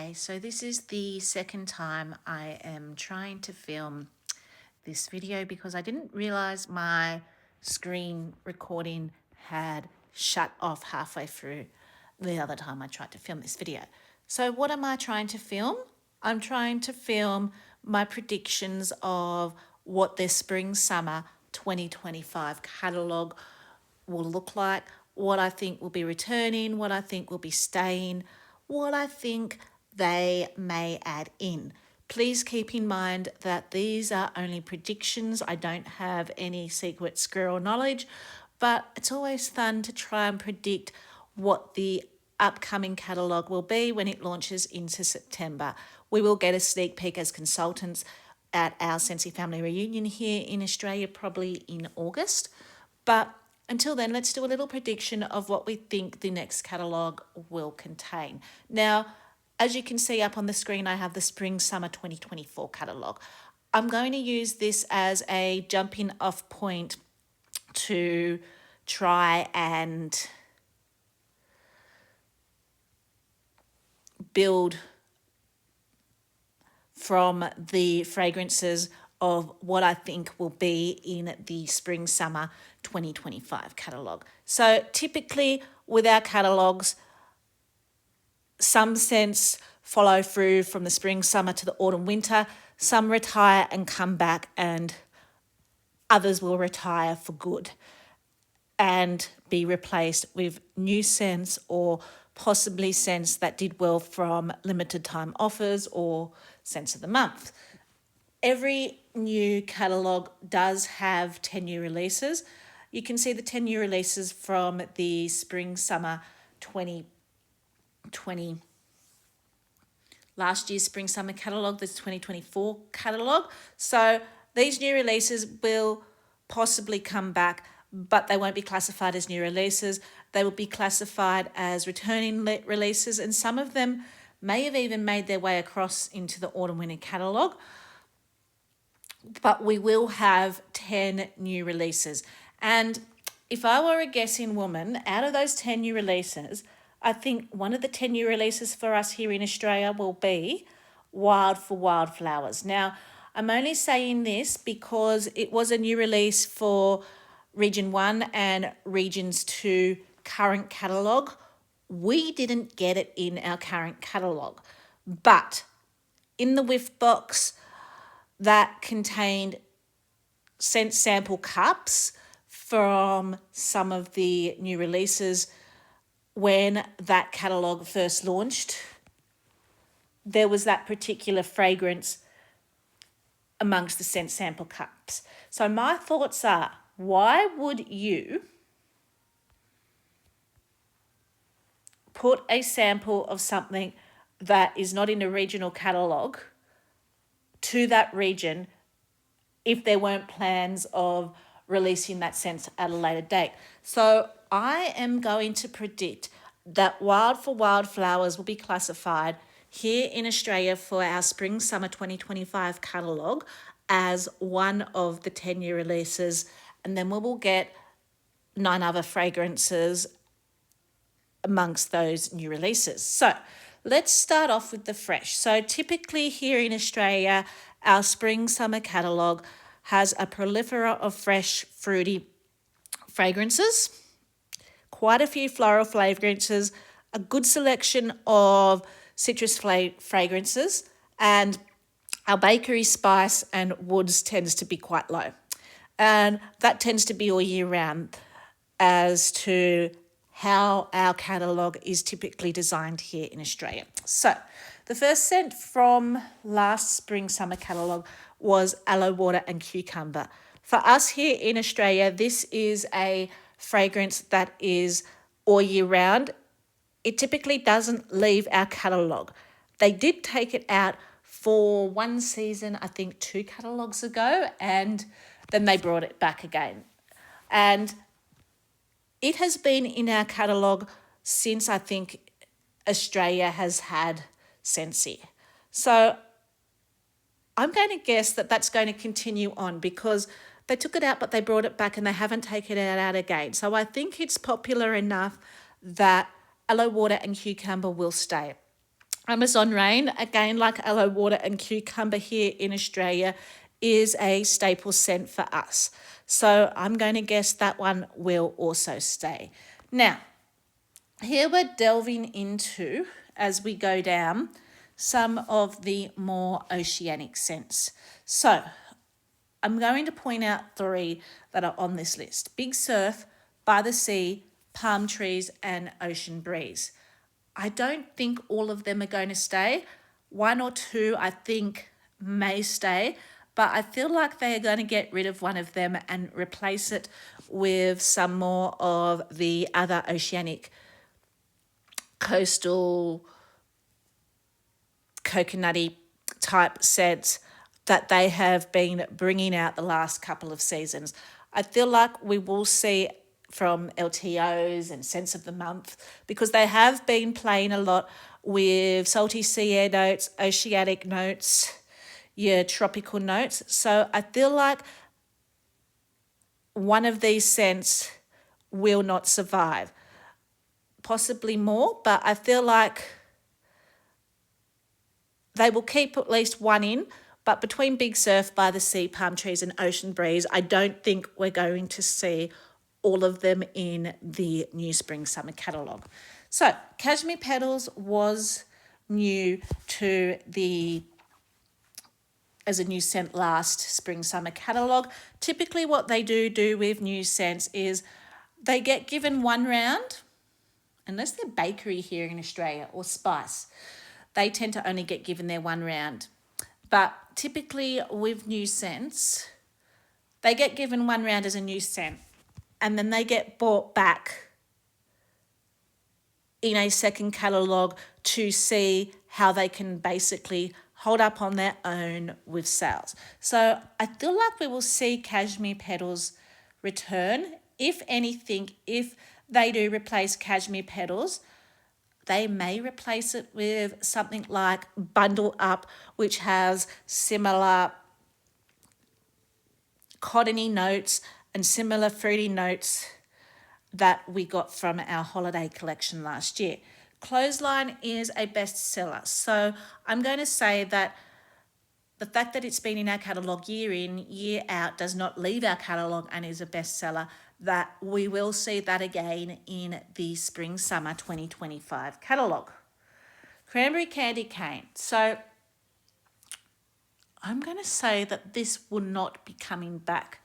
Okay, so this is the second time I am trying to film this video because I didn't realize my screen recording had shut off halfway through the other time I tried to film this video. So what am I trying to film? I'm trying to film my predictions of what the spring summer 2025 catalogue will look like, what I think will be returning, what I think will be staying, what I think they may add in. Please keep in mind that these are only predictions. I don't have any secret squirrel knowledge, but it's always fun to try and predict what the upcoming catalogue will be when it launches into September. We will get a sneak peek as consultants at our Sensi family reunion here in Australia, probably in August. But until then, let's do a little prediction of what we think the next catalogue will contain. Now, as you can see up on the screen, I have the Spring Summer 2024 catalogue. I'm going to use this as a jumping off point to try and build from the fragrances of what I think will be in the Spring Summer 2025 catalogue. So typically with our catalogues, some scents follow through from the spring summer to the autumn winter, some retire and come back, and others will retire for good and be replaced with new scents or possibly scents that did well from limited time offers or scents of the month. Every new catalogue does have 10 new releases. You can see the 10 new releases from the spring summer 2020, last year's spring summer catalogue, this 2024 catalogue. So these new releases will possibly come back, but they won't be classified as new releases. They will be classified as returning releases, and some of them may have even made their way across into the autumn winter catalogue. But we will have 10 new releases. And if I were a guessing woman, out of those 10 new releases, I think one of the 10 new releases for us here in Australia will be Wild for Wildflowers. Now, I'm only saying this because it was a new release for Region 1 and Regions 2 current catalogue. We didn't get it in our current catalogue, but in the whiff box that contained scent sample cups from some of the new releases when that catalogue first launched, there was that particular fragrance amongst the scent sample cups. So my thoughts are, why would you put a sample of something that is not in a regional catalogue to that region if there weren't plans of releasing that scent at a later date? So I am going to predict that Wild for Wildflowers will be classified here in Australia for our Spring Summer 2025 catalogue as one of the 10 new releases, and then we will get 9 other fragrances amongst those new releases. So let's start off with the fresh. So typically here in Australia, our Spring Summer catalogue has a proliferation of fresh, fruity fragrances, quite a few floral fragrances, a good selection of citrus fragrances, and our bakery spice and woods tends to be quite low. And that tends to be all year round as to how our catalogue is typically designed here in Australia. So the first scent from last spring summer catalogue was aloe water and cucumber. For us here in Australia, this is a fragrance that is all year round. It typically doesn't leave our catalogue. They did take it out for one season, I think 2 catalogues ago, and then they brought it back again. And it has been in our catalogue since I think Australia has had Sensi. So I'm going to guess that that's going to continue on because they took it out, but they brought it back and they haven't taken it out again. So I think it's popular enough that aloe water and cucumber will stay. Amazon rain, again, like aloe water and cucumber here in Australia, is a staple scent for us. So I'm going to guess that one will also stay. Now, here we're delving into, as we go down, some of the more oceanic scents. So I'm going to point out three that are on this list: Big Surf, By the Sea, Palm Trees, and Ocean Breeze. I don't think all of them are going to stay. One or two, I think, may stay, but I feel like they are going to get rid of one of them and replace it with some more of the other oceanic coastal coconutty type scents that they have been bringing out the last couple of seasons. I feel like we will see from LTOs and Scents of the Month, because they have been playing a lot with salty sea air notes, oceanic notes, yeah, tropical notes. So I feel like one of these scents will not survive. Possibly more, but I feel like they will keep at least one in. But between Big Surf, By the Sea, Palm Trees, and Ocean Breeze, I don't think we're going to see all of them in the new Spring Summer catalogue. So Cashmere Petals was new to the as a new scent last Spring Summer catalogue. Typically what they do with new scents is they get given one round, unless they're bakery here in Australia or spice, they tend to only get given their one round. But typically with new scents, they get given one round as a new scent, and then they get brought back in a second catalogue to see how they can basically hold up on their own with sales. So I feel like we will see Cashmere Petals return. If anything, if they do replace Cashmere Petals, they may replace it with something like Bundle Up, which has similar cottony notes and similar fruity notes that we got from our holiday collection last year. Clothesline is a bestseller. So I'm going to say that the fact that it's been in our catalogue year in, year out does not leave our catalogue and is a bestseller, that we will see that again in the Spring Summer 2025 catalogue. Cranberry Candy Cane. So I'm going to say that this will not be coming back.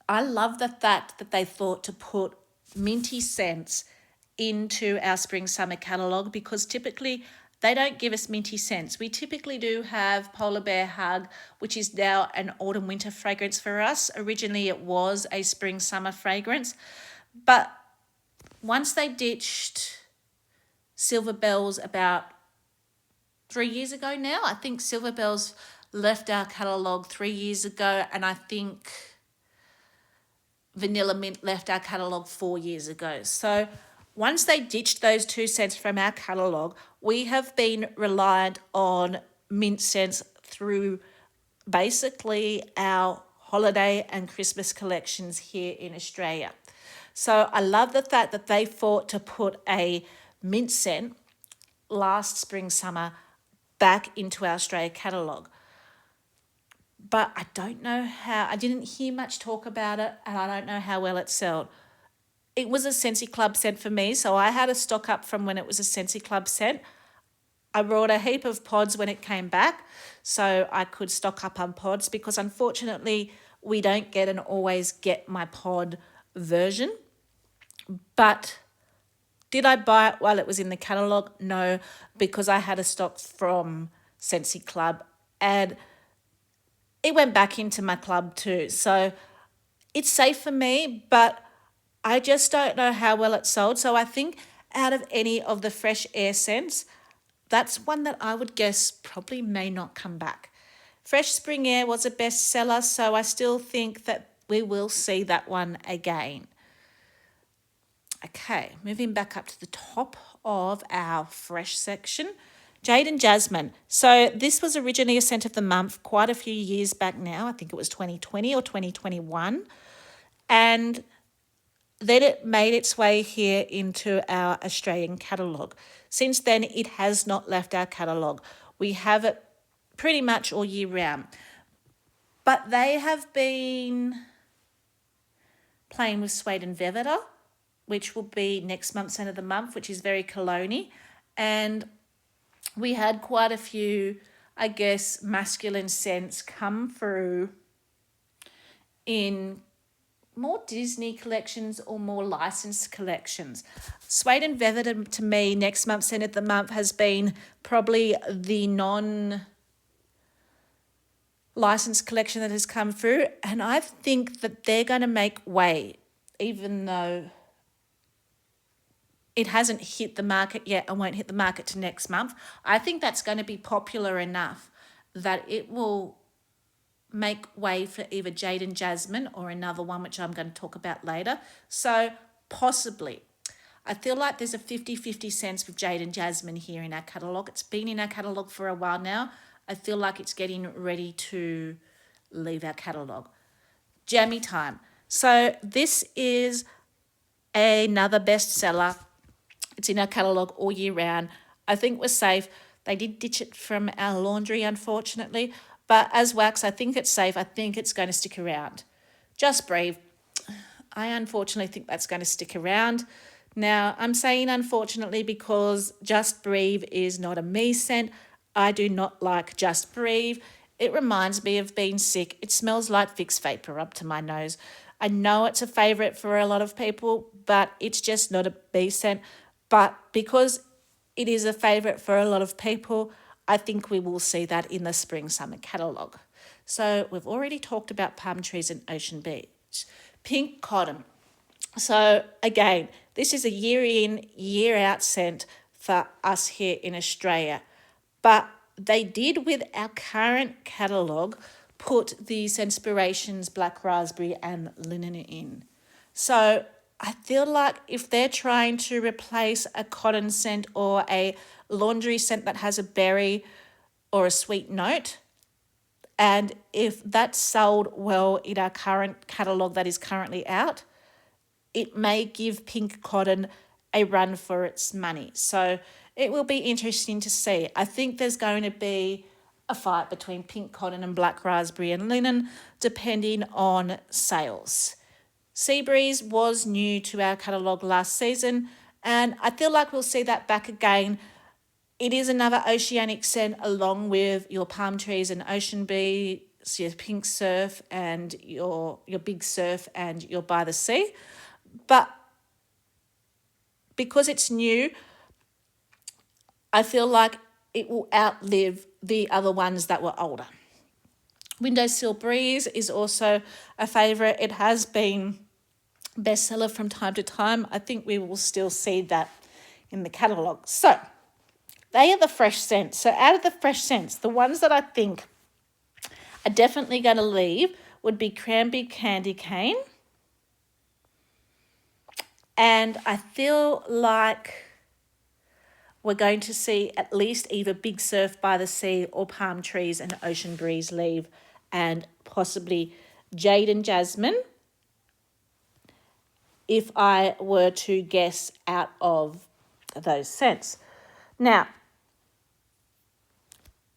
I love the fact that they thought to put minty scents into our Spring Summer catalogue, because typically they don't give us minty scents. We typically do have Polar Bear Hug, which is now an autumn winter fragrance for us. Originally it was a Spring Summer fragrance, but once they ditched Silver Bells about 3 years ago now, I think Silver Bells left our catalogue 3 years ago, and I think Vanilla Mint left our catalogue 4 years ago. So once they ditched those two scents from our catalogue, we have been reliant on mint scents through basically our holiday and Christmas collections here in Australia. So I love the fact that they fought to put a mint scent last Spring Summer back into our Australia catalogue. But I don't know how, I didn't hear much talk about it, and I don't know how well it sold. It was a Scentsy Club scent for me, so I had a stock up from when it was a Scentsy Club scent. I brought a heap of pods when it came back, so I could stock up on pods, because unfortunately we don't get and always get my pod version. But did I buy it while it was in the catalogue? No, because I had a stock from Scentsy Club, and it went back into my club too. So it's safe for me, but I just don't know how well it sold. So I think out of any of the fresh air scents, that's one that I would guess probably may not come back. Fresh Spring Air was a bestseller, so I still think that we will see that one again. Okay, moving back up to the top of our fresh section. Jade and Jasmine. So this was originally a scent of the month quite a few years back now. I think it was 2020 or 2021. And Then it made its way here into our Australian catalogue. Since then, it has not left our catalogue. We have it pretty much all year round. But they have been playing with Suede and Velveeta, which will be next month's Scent of the Month, which is very cologne-y. And we had quite a few, I guess, masculine scents come through in more Disney collections or more licensed collections. Suede and Velvet to me, next month's Scent of the Month has been probably the non-licensed collection that has come through, and I think that they're going to make way, even though it hasn't hit the market yet and won't hit the market to next month. I think that's going to be popular enough that it will make way for either Jade and Jasmine or another one, which I'm going to talk about later. So possibly. I feel like there's a 50-50 sense with Jade and Jasmine here in our catalogue. It's been in our catalogue for a while now. I feel like it's getting ready to leave our catalogue. Jammy Time. So this is another bestseller. It's in our catalogue all year round. I think we're safe. They did ditch it from our laundry, unfortunately. But as wax, I think it's safe. I think it's going to stick around. Just Breathe. I unfortunately think that's going to stick around. Now, I'm saying unfortunately because Just Breathe is not a me scent. I do not like Just Breathe. It reminds me of being sick. It smells like Vicks Vapor up to my nose. I know it's a favourite for a lot of people, but it's just not a me scent. But because it is a favourite for a lot of people, I think we will see that in the spring-summer catalogue. So we've already talked about palm trees and ocean beach. Pink cotton. So again, this is a year in, year out scent for us here in Australia. But they did with our current catalogue put these Inspirations Black Raspberry and Linen in. So I feel like if they're trying to replace a cotton scent or a laundry scent that has a berry or a sweet note, and if that's sold well in our current catalogue that is currently out, it may give Pink Cotton a run for its money. So it will be interesting to see. I think there's going to be a fight between Pink Cotton and Black Raspberry and Linen, depending on sales. Seabreeze was new to our catalogue last season, and I feel like we'll see that back again. It is another oceanic scent along with your palm trees and ocean breeze, your pink surf and your big surf and your by the sea. But because it's new, I feel like it will outlive the other ones that were older. Windowsill Breeze is also a favourite. It has been bestseller from time to time. I think we will still see that in the catalogue. So they are the fresh scents. So out of the fresh scents, the ones that I think are definitely going to leave would be Cranberry Candy Cane. And I feel like we're going to see at least either Big Surf by the Sea or Palm Trees and Ocean Breeze leave, and possibly Jade and Jasmine, if I were to guess out of those scents. Now,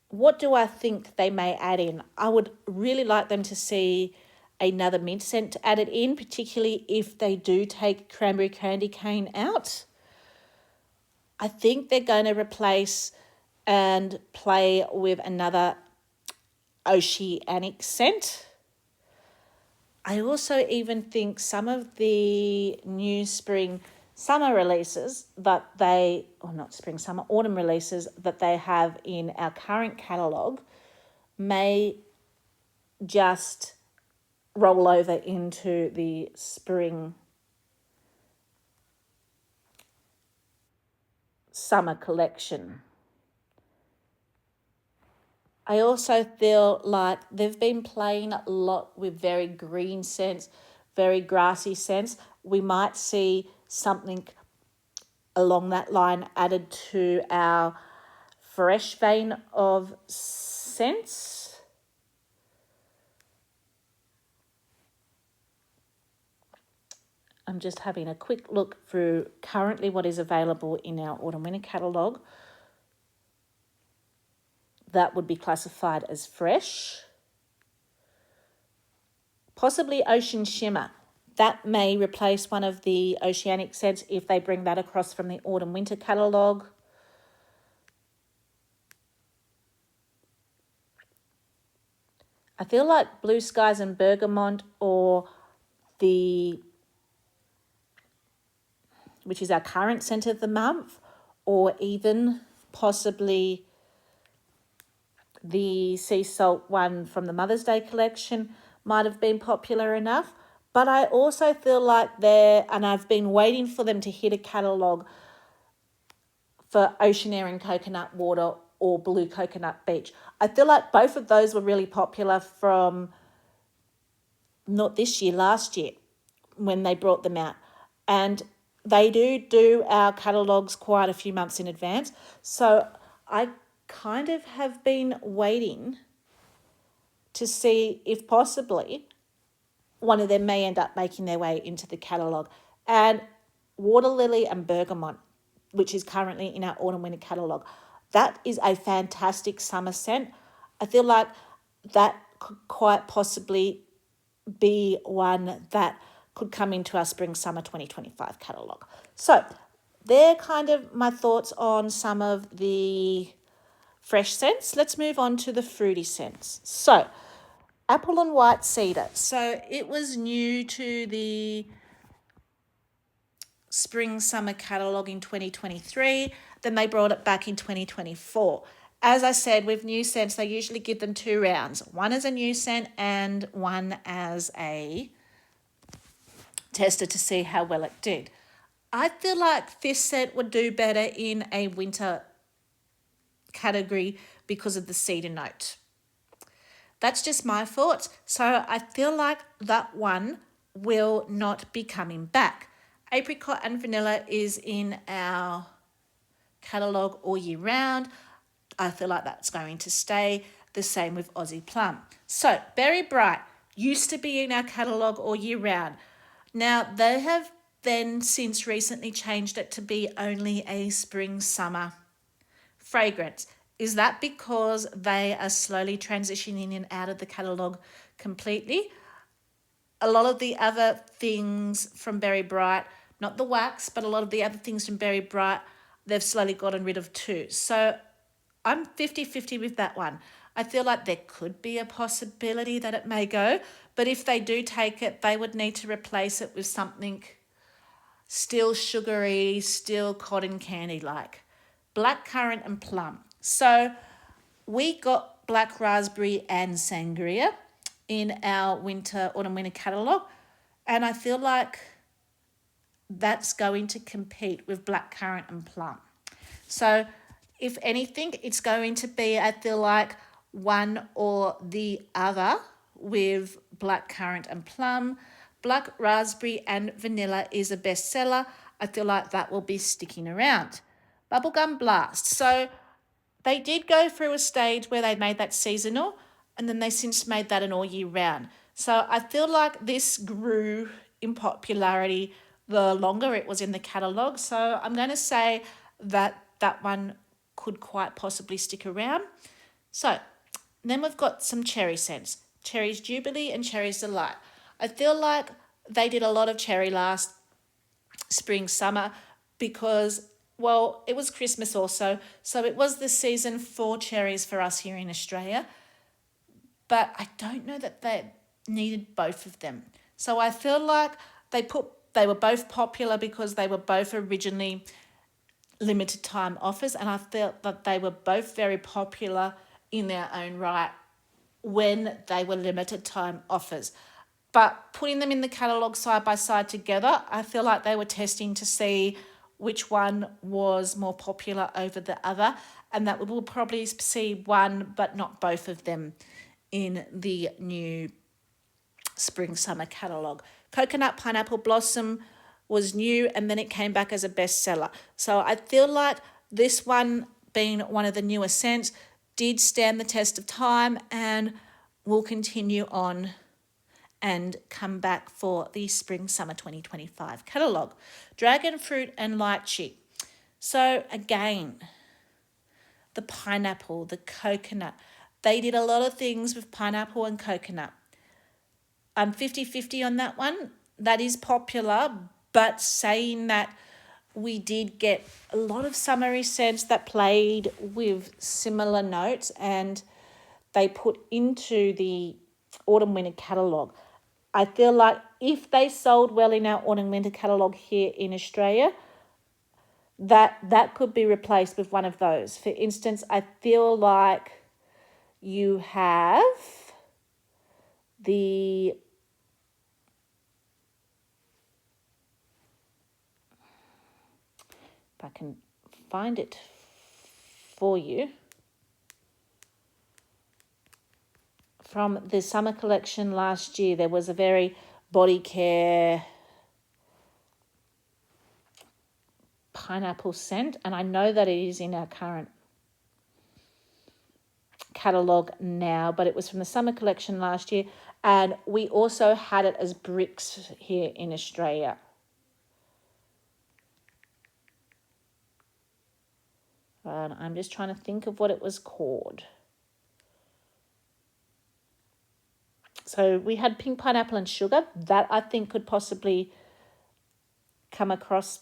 what do I think they may add in? I would really like them to see another mint scent added in, particularly if they do take Cranberry Candy Cane out. I think they're going to replace and play with another oceanic scent. I also even think some of the new summer releases that they, or not spring, summer, autumn releases that they have in our current catalogue may just roll over into the spring summer collection. I also feel like they've been playing a lot with very green scents, very grassy scents. We might see something along that line added to our fresh vein of scents. I'm just having a quick look through currently what is available in our autumn winter catalogue that would be classified as fresh. Possibly Ocean Shimmer. That may replace one of the oceanic scents if they bring that across from the autumn winter catalogue. I feel like Blue Skies and Bergamot, or which is our current scent of the month, or even possibly the sea salt one from the Mother's Day collection might have been popular enough. But I also feel like and I've been waiting for them to hit a catalogue for Ocean Air and Coconut Water or Blue Coconut Beach. I feel like both of those were really popular from not this year, last year, when they brought them out. And they do our catalogues quite a few months in advance. So I kind of have been waiting to see if possibly one of them may end up making their way into the catalogue. And Water Lily and Bergamot, which is currently in our autumn winter catalogue, that is a fantastic summer scent. I feel like that could quite possibly be one that could come into our spring summer 2025 catalogue. So they're kind of my thoughts on some of the fresh scents. Let's move on to the fruity scents. So apple and white cedar. So it was new to the spring summer catalogue in 2023. Then they brought it back in 2024. As I said, with new scents, they usually give them 2 rounds. One as a new scent and one as a tester to see how well it did. I feel like this scent would do better in a winter category because of the cedar note. That's just my thoughts. So I feel like that one will not be coming back. Apricot and vanilla is in our catalogue all year round. I feel like that's going to stay. The same with Aussie Plum. So Berry Bright used to be in our catalogue all year round. Now they have then since recently changed it to be only a spring summer fragrance. Is that because they are slowly transitioning in and out of the catalogue completely? A lot of the other things from Berry Bright, not the wax, but a lot of the other things from Berry Bright, they've slowly gotten rid of too. So I'm 50-50 with that one. I feel like there could be a possibility that it may go, but if they do take it, they would need to replace it with something still sugary, still cotton candy-like. Blackcurrant and plum. So we got black raspberry and sangria in our autumn winter catalogue, and I feel like that's going to compete with blackcurrant and plum. So if anything, it's going to be, I feel like, one or the other with blackcurrant and plum. Black raspberry and vanilla is a bestseller. I feel like that will be sticking around. Bubblegum Blast. So they did go through a stage where they made that seasonal, and then they since made that an all year round. So I feel like this grew in popularity the longer it was in the catalogue. So I'm going to say that that one could quite possibly stick around. So then we've got some cherry scents. Cherries Jubilee and Cherries Delight. I feel like they did a lot of cherry last spring, summer because, well, it was Christmas also. So it was the season for cherries for us here in Australia. But I don't know that they needed both of them. So I feel like they were both popular because they were both originally limited time offers, and I felt that they were both very popular in their own right when they were limited time offers. But putting them in the catalogue side by side together, I feel like they were testing to see which one was more popular over the other, and that we will probably see one but not both of them in the new spring summer catalogue. Coconut Pineapple Blossom was new and then it came back as a bestseller. So I feel like this one, being one of the newer scents, did stand the test of time and will continue on and come back for the spring summer 2025 catalogue. Dragon fruit and lychee. So again, the pineapple, the coconut. They did a lot of things with pineapple and coconut. I'm 50-50 on that one. That is popular, but saying that we did get a lot of summery scents that played with similar notes and they put into the autumn winter catalogue. I feel like if they sold well in our autumn winter catalogue here in Australia, that could be replaced with one of those. For instance, I feel like you have the if I can find it for you, from the summer collection last year, there was a very body care pineapple scent, and I know that it is in our current catalogue now, but it was from the summer collection last year, and we also had it as bricks here in Australia. And I'm just trying to think of what it was called. So we had pink pineapple and sugar. That I think could possibly come across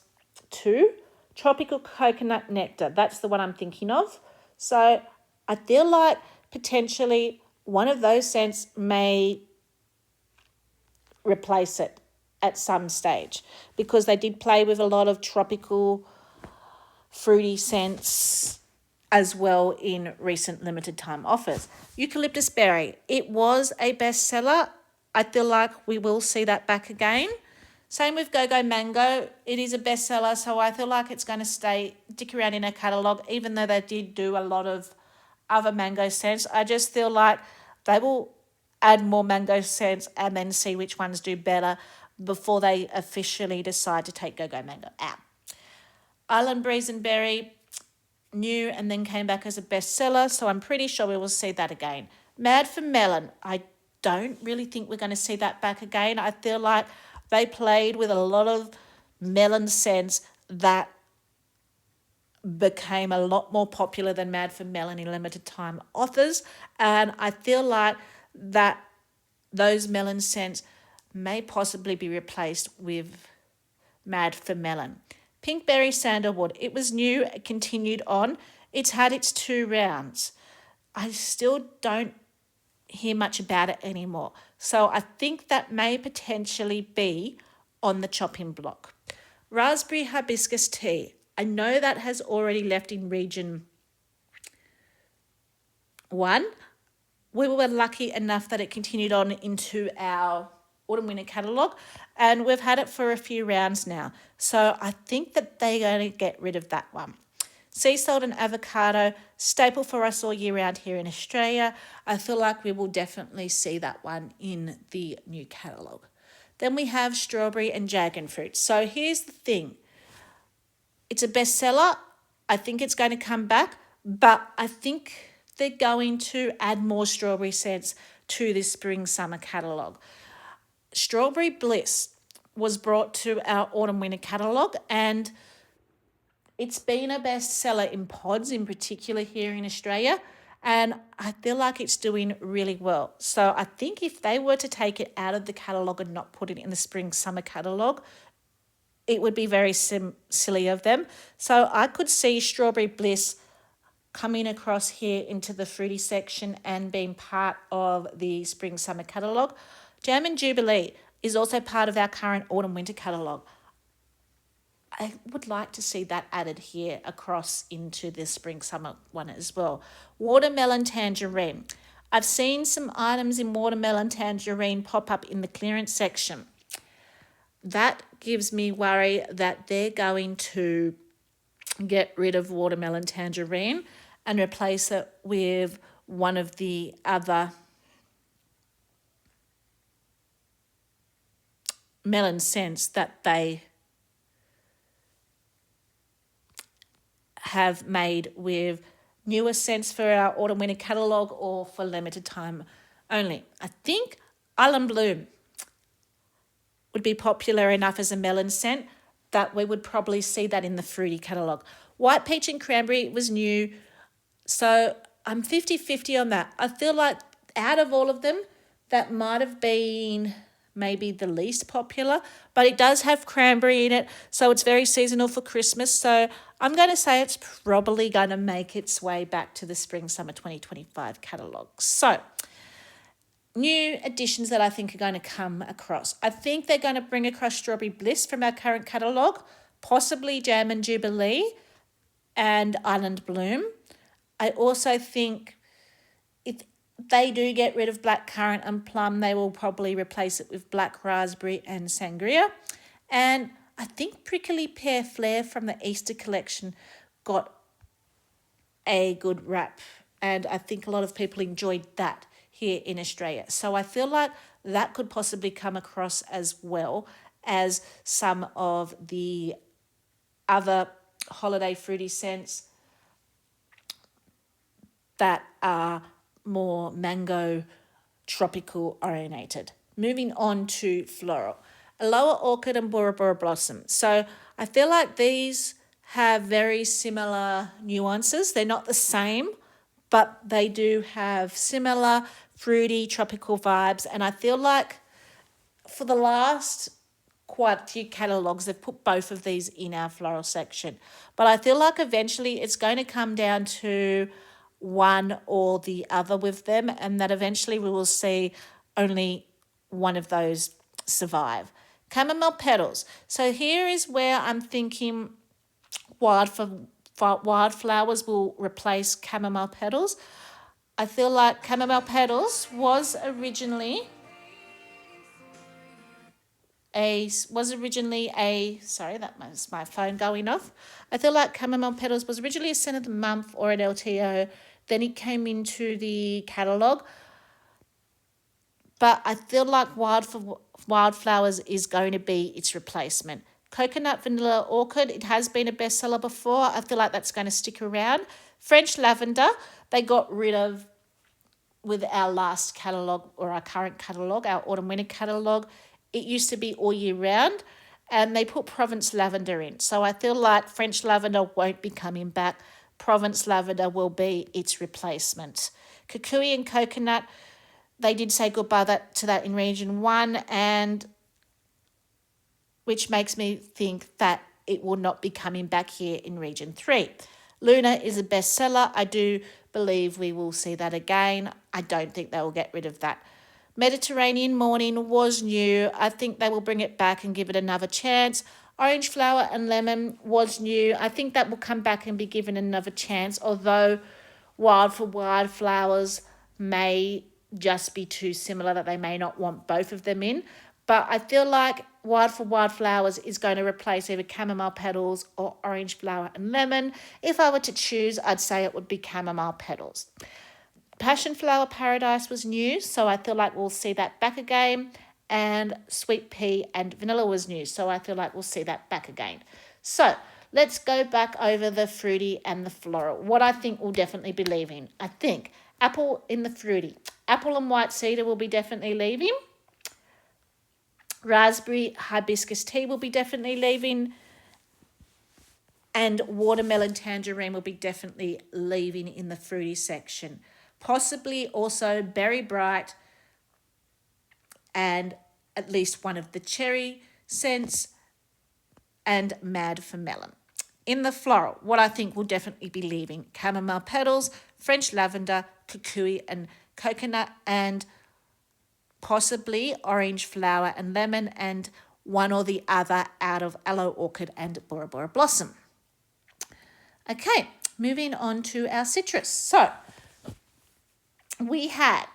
too. Tropical coconut nectar. That's the one I'm thinking of. So I feel like potentially one of those scents may replace it at some stage because they did play with a lot of tropical fruity scents as well in recent limited time offers. Eucalyptus berry. It was a bestseller. I feel like we will see that back again. Same with Go-Go Mango. It is a bestseller, so I feel like it's going to stick around in our catalogue, even though they did do a lot of other mango scents. I just feel like they will add more mango scents and then see which ones do better before they officially decide to take Go-Go Mango out. Island Breeze and Berry, new and then came back as a bestseller, so I'm pretty sure we will see that again. Mad for Melon. I don't really think we're going to see that back again. I feel like they played with a lot of melon scents that became a lot more popular than Mad for Melon in limited time offers, and I feel like that those melon scents may possibly be replaced with Mad for Melon. Pinkberry Sandalwood. It was new, it continued on. It's had its 2 rounds. I still don't hear much about it anymore. So I think that may potentially be on the chopping block. Raspberry hibiscus tea. I know that has already left in region 1. We were lucky enough that it continued on into our autumn winter catalogue, and we've had it for a few rounds now. So I think that they're going to get rid of that one. Sea salt and avocado, staple for us all year round here in Australia. I feel like we will definitely see that one in the new catalogue. Then we have strawberry and dragon fruit. So here's the thing. It's a bestseller. I think it's going to come back, but I think they're going to add more strawberry scents to this spring summer catalogue. Strawberry Bliss was brought to our autumn winter catalogue, and it's been a bestseller in pods in particular here in Australia, and I feel like it's doing really well. So I think if they were to take it out of the catalogue and not put it in the spring summer catalogue, it would be very silly of them. So I could see Strawberry Bliss coming across here into the fruity section and being part of the spring summer catalogue. Jam and Jubilee is also part of our current autumn winter catalogue. I would like to see that added here across into the spring summer one as well. Watermelon tangerine. I've seen some items in watermelon tangerine pop up in the clearance section. That gives me worry that they're going to get rid of watermelon tangerine and replace it with one of the other melon scents that they have made with newer scents for our autumn winter catalogue or for limited time only. I think Island Bloom. would be popular enough as a melon scent that we would probably see that in the fruity catalogue. White peach and cranberry was new, so I'm 50-50 on that. I feel like out of all of them, that might have been maybe the least popular, but it does have cranberry in it, so it's very seasonal for Christmas. So I'm going to say it's probably going to make its way back to the Spring Summer 2025 catalogue. So new additions that I think are going to come across. I think they're going to bring across Strawberry Bliss from our current catalogue, possibly Jam and Jubilee and Island Bloom. I also think if they do get rid of blackcurrant and plum, they will probably replace it with black raspberry and sangria. And I think Prickly Pear Flair from the Easter collection got a good rap, and I think a lot of people enjoyed that here in Australia. So I feel like that could possibly come across as well as some of the other holiday fruity scents that are more mango tropical orientated. Moving on to floral. Aloha Orchid and Bora Bora Blossom. So I feel like these have very similar nuances. They're not the same, but they do have similar fruity tropical vibes. And I feel like for the last quite a few catalogues, they've put both of these in our floral section. But I feel like eventually it's going to come down to one or the other with them, and that eventually we will see only one of those survive. Chamomile petals. So here is where I'm thinking wildflowers will replace chamomile petals. I feel like chamomile petals was originally a sorry, that was my phone going off. I feel like chamomile petals was originally a scent of the month or an LTO. Then it came into the catalogue. But I feel like wildflowers is going to be its replacement. Coconut Vanilla Orchid, it has been a bestseller before. I feel like that's going to stick around. French Lavender, they got rid of with our last catalogue or our current catalogue, our autumn winter catalogue. It used to be all year round, and they put Provence Lavender in. So I feel like French Lavender won't be coming back. Provence Lavender will be its replacement. Kukui and Coconut, they did say goodbye to that in Region 1, and which makes me think that it will not be coming back here in Region 3. Luna is a bestseller. I do believe we will see that again. I don't think they will get rid of that. Mediterranean Morning was new. I think they will bring it back and give it another chance. Orange Flower and Lemon was new. I think that will come back and be given another chance, although Wild for Wildflowers may just be too similar that they may not want both of them in. But I feel like Wild for Wildflowers is going to replace either chamomile petals or orange flower and lemon. If I were to choose, I'd say it would be chamomile petals. Passion Flower Paradise was new, so I feel like we'll see that back again. And Sweet Pea and Vanilla was new, so I feel like we'll see that back again. So let's go back over the fruity and the floral. What I think we'll definitely be leaving. I think apple in the fruity. Apple and white cedar will be definitely leaving. Raspberry hibiscus tea will be definitely leaving. And watermelon tangerine will be definitely leaving in the fruity section. Possibly also Berry Bright and at least one of the cherry scents and Mad for Melon. In the floral, what I think will definitely be leaving: chamomile petals, French lavender, kukui and coconut, and possibly orange flower and lemon, and one or the other out of Aloe Orchid and Bora Bora Blossom. Okay, moving on to our citrus. So we had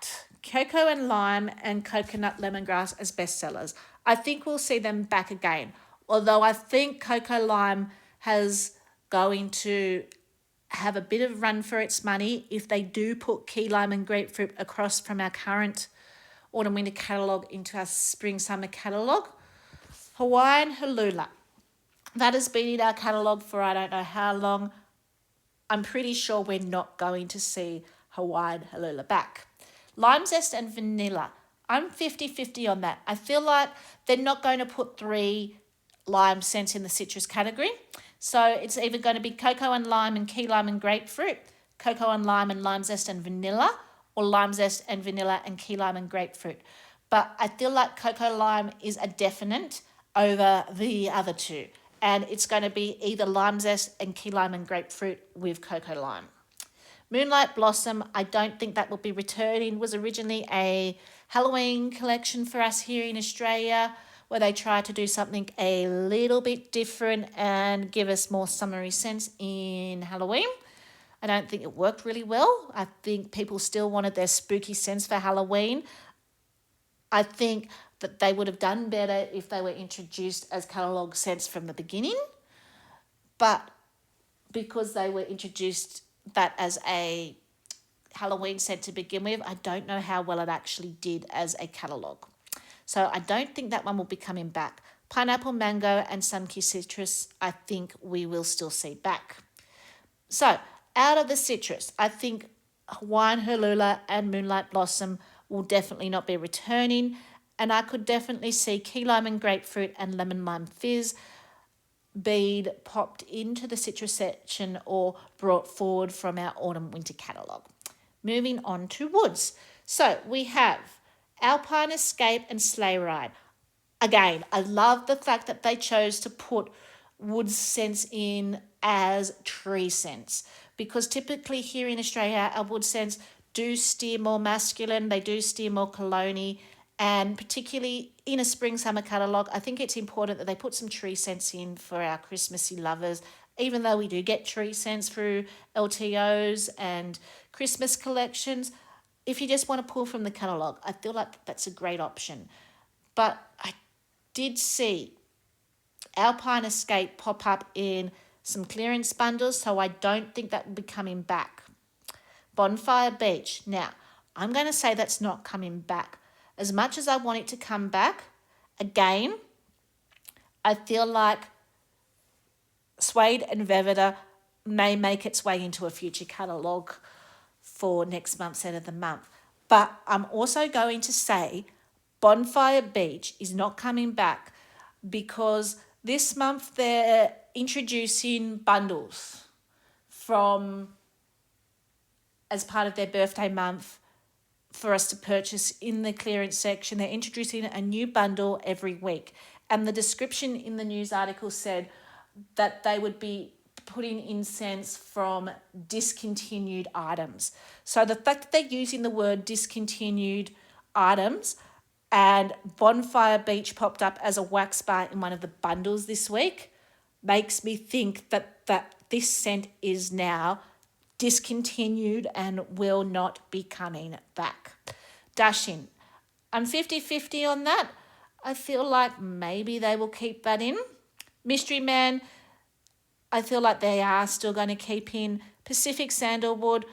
cocoa and lime and coconut lemongrass as bestsellers. I think we'll see them back again, although I think cocoa lime has going to have a bit of run for its money if they do put key lime and grapefruit across from our current autumn winter catalogue into our spring summer catalogue. Hawaiian Halula. That has been in our catalogue for I don't know how long. I'm pretty sure we're not going to see Hawaiian Halula back. Lime zest and vanilla. I'm 50-50 on that. I feel like they're not going to put 3 lime scents in the citrus category. So it's either going to be cocoa and lime and key lime and grapefruit, cocoa and lime zest and vanilla, or lime zest and vanilla and key lime and grapefruit. But I feel like cocoa lime is a definite over the other two. And it's going to be either lime zest and key lime and grapefruit with cocoa lime. Moonlight Blossom, I don't think that will be returning. Was originally a Halloween collection for us here in Australia, where they tried to do something a little bit different and give us more summery scents in Halloween. I don't think it worked really well. I think people still wanted their spooky scents for Halloween. I think that they would have done better if they were introduced as catalogue scents from the beginning. But because they were introduced that as a Halloween scent to begin with, I don't know how well it actually did as a catalogue. So I don't think that one will be coming back. Pineapple, mango, and sun-kissed citrus, I think we will still see back. So out of the citrus, I think Hawaiian Hulula and Moonlight Blossom will definitely not be returning. And I could definitely see key lime and grapefruit and lemon lime fizz bead popped into the citrus section or brought forward from our autumn winter catalogue. Moving on to woods. So we have Alpine Escape and Sleigh Ride. Again, I love the fact that they chose to put wood scents in as tree scents, because typically here in Australia our wood scents do steer more masculine, they do steer more cologne, and particularly in a spring summer catalogue, I think it's important that they put some tree scents in for our Christmassy lovers, even though we do get tree scents through LTOs and Christmas collections. If you just want to pull from the catalogue, I feel like that's a great option. But I did see Alpine Escape pop up in some clearance bundles, so I don't think that will be coming back. Bonfire Beach. Now, I'm going to say that's not coming back. As much as I want it to come back, again, I feel like Suede and Velveta may make its way into a future catalogue for next month's Scent of the Month. But I'm also going to say Bonfire Beach is not coming back because this month they're introducing bundles from as part of their birthday month for us to purchase in the clearance section. They're introducing a new bundle every week. And the description in the news article said that they would be putting in scents from discontinued items. So the fact that they're using the word discontinued items and Bonfire Beach popped up as a wax bar in one of the bundles this week makes me think that this scent is now discontinued and will not be coming back. Dashing. I'm 50-50 on that. I feel like maybe they will keep that in. Mystery Man, I feel like they are still going to keep in. Pacific Sandalwood,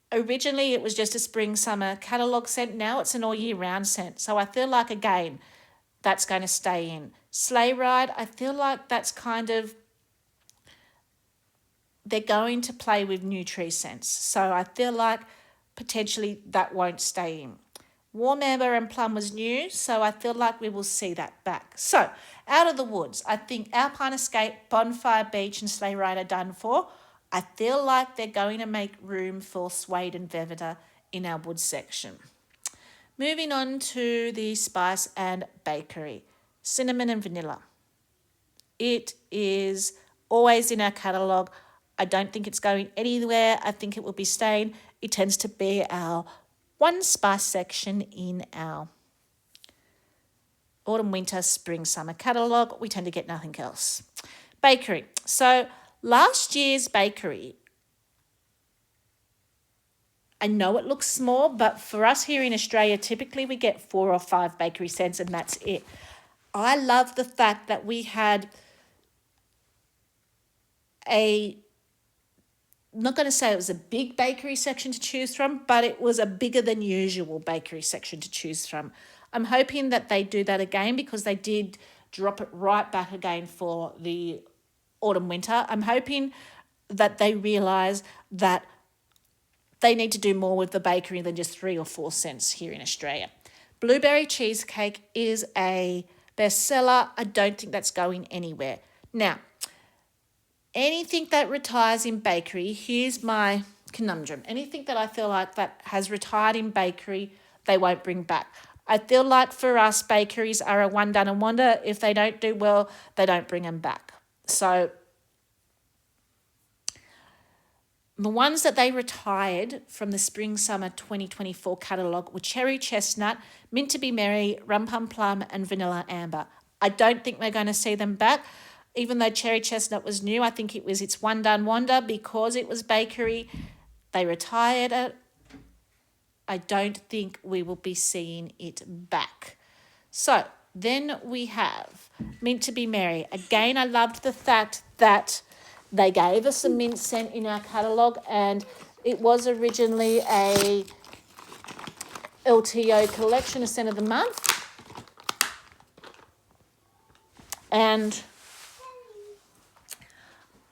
originally it was just a spring summer catalogue scent. Now it's an all year round scent. So I feel like, again, that's going to stay in. Sleigh Ride, I feel like that's kind of, they're going to play with new tree scents. So I feel like potentially that won't stay in. Warm Amber and Plum was new, so I feel like we will see that back. So out of the woods, I think Alpine Escape, Bonfire Beach and Sleigh Ride are done for. I feel like they're going to make room for Suede and Velveta in our woods section. Moving on to the spice and bakery. Cinnamon and vanilla. It is always in our catalogue. I don't think it's going anywhere. I think it will be staying. It tends to be our one spice section in our autumn, winter, spring, summer catalogue. We tend to get nothing else. Bakery. So last year's bakery, I know it looks small, but for us here in Australia, typically we get 4 or 5 bakery scents and that's it. I love the fact that we had I'm not going to say it was a big bakery section to choose from, but it was a bigger than usual bakery section to choose from. I'm hoping that they do that again because they did drop it right back again for the autumn winter. I'm hoping that they realise that they need to do more with the bakery than just 3 or 4 scents here in Australia. Blueberry cheesecake is a bestseller. I don't think that's going anywhere. Now, anything that retires in bakery, here's my conundrum. Anything that I feel like that has retired in bakery, they won't bring back. I feel like for us, bakeries are a one done and wonder. If they don't do well, they don't bring them back. So the ones that they retired from the Spring-Summer 2024 catalogue were Cherry Chestnut, Mint to be Merry, Rum Pum Plum and Vanilla Amber. I don't think we're going to see them back. Even though Cherry Chestnut was new, I think it was its one done wonder because it was bakery. They retired it. I don't think we will be seeing it back. So then we have Mint to be Merry. Again, I loved the fact that they gave us a mint scent in our catalogue, and it was originally a LTO collection, a scent of the month. And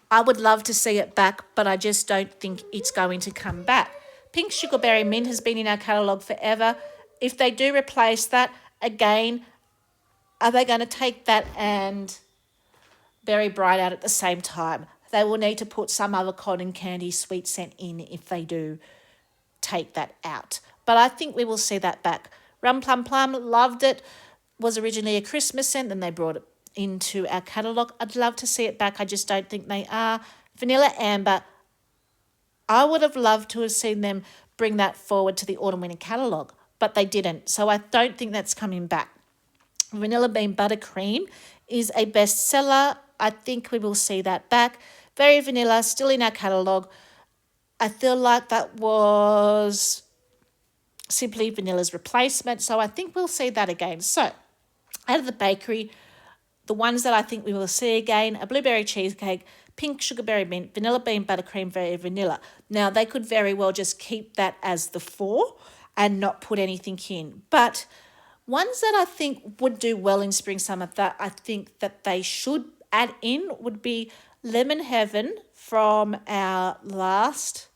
I would love to see it back, but I just don't think it's going to come back. Pink Sugarberry Mint has been in our catalogue forever. If they do replace that, again, are they going to take that and Berry Bright out at the same time? They will need to put some other cotton candy sweet scent in if they do take that out. But I think we will see that back. Rum Plum Plum, loved it. Was originally a Christmas scent, then they brought it into our catalogue. I'd love to see it back. I just don't think they are. Vanilla Amber, I would have loved to have seen them bring that forward to the Autumn Winter catalogue, but they didn't. So I don't think that's coming back. Vanilla Bean Buttercream is a bestseller. I think we will see that back. Very Vanilla, still in our catalogue. I feel like that was Simply Vanilla's replacement, so I think we'll see that again. So, out of the bakery, the ones that I think we will see again are Blueberry Cheesecake, Pink Sugarberry Mint, Vanilla Bean Buttercream, Very Vanilla. Now, they could very well just keep that as the 4 and not put anything in. But ones that I think would do well in spring summer that I think that they should add in would be Lemon Heaven from our last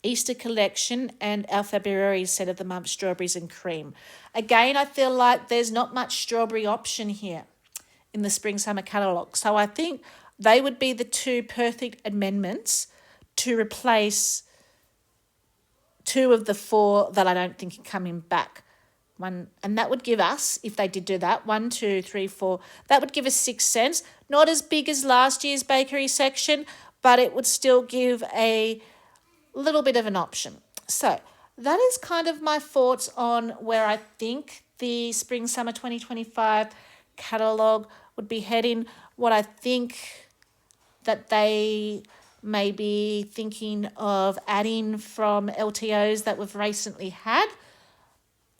Easter collection and our February set of the month, Strawberries and Cream. Again, I feel like there's not much strawberry option here in the spring summer catalogue. So I think they would be the 2 perfect amendments to replace 2 of the 4 that I don't think are coming back. And that would give us, if they did do that, 1, 2, 3, 4, that would give us 6 cents. Not as big as last year's bakery section, but it would still give a little bit of an option. So that is kind of my thoughts on where I think the Spring Summer 2025 catalogue would be heading, what I think that they may be thinking of adding from LTOs that we've recently had.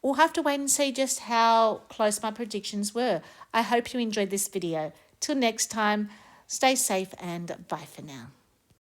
We'll have to wait and see just how close my predictions were. I hope you enjoyed this video. Till next time, stay safe and bye for now.